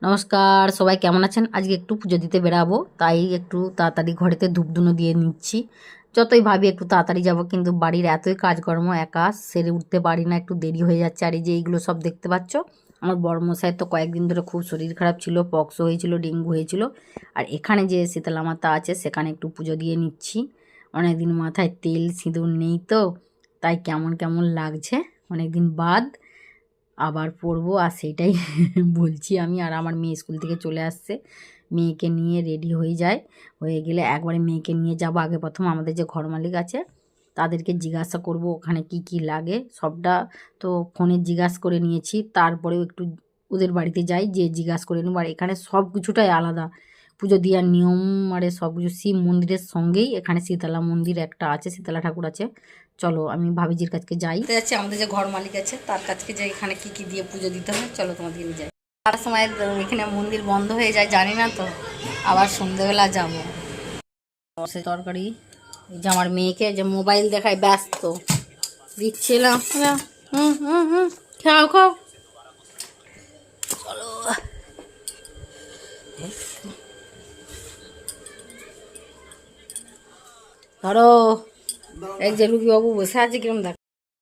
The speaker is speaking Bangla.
নমস্কার, সবাই কেমন আছেন? আজকে একটু পুজো দিতে বেরাবো, তাই একটু তাড়াতাড়ি ঘরেতে ধূপধুনো দিয়ে নিচ্ছি। যতই ভাবি একটু তাড়াতাড়ি যাব, কিন্তু বাড়ির এতই কাজকর্ম একা সেরে উঠতে পারি না, একটু দেরি হয়ে যাচ্ছে। আর এই যে এইগুলো সব দেখতে পাচ্ছ, আমার বড়মশাইয়ের তো কয়েকদিন ধরে খুব শরীর খারাপ ছিল, পক্স হয়েছিল, ডেঙ্গু হয়েছিল। আর এখানে যে শীতলা মাতা আছে সেখানে একটু পুজো দিয়ে নিচ্ছি। অনেকদিন মাথায় তেল সিঁদুর নেই তো, তাই কেমন কেমন লাগছে। অনেকদিন বাদ আবার পড়বো, আর সেইটাই বলছি আমি। আর আমার মেয়ে স্কুল থেকে চলে আসছে, মেয়েকে নিয়ে রেডি হয়ে যায়। হয়ে গেলে একবারে মেয়েকে নিয়ে যাব। আগে প্রথম আমাদের যে ঘর মালিক আছে তাদেরকে জিজ্ঞাসা করব ওখানে কি কি লাগে সবটা। তো ফোনে জিজ্ঞাসা করে নিয়েছি, তারপরেও একটু ওদের বাড়িতে যাই, যে জিজ্ঞাসা করে নেব। আর এখানে সব কিছুটাই আলাদা, পুজো দেওয়ার নিয়ম। মানে সব কিছু শিব মন্দিরের সঙ্গেই এখানে শীতলা মন্দির একটা আছে, শীতলা ঠাকুর আছে। চলো আমি ভাবিজির কাছকে যাই। যাচ্ছি আমাদের যে ঘর মালিক আছে তার কাছকে, যে এখানে কি কি দিয়ে পুজো দিতে হয়। চলো তোমাদের নিয়ে যাই। তার সময় এখানে মন্দির বন্ধ হয়ে যায়, জানি না তো, আবার সন্ধ্যেবেলা যাবো। সে তরকারি, যে আমার মেয়েকে যে মোবাইল দেখায় ব্যস্ত দিচ্ছিলাম। হুম হুম হুম, খাও খাও, চলো। ধরো, এই যে রুগী বাবু বসে আছে কিরম দেখ।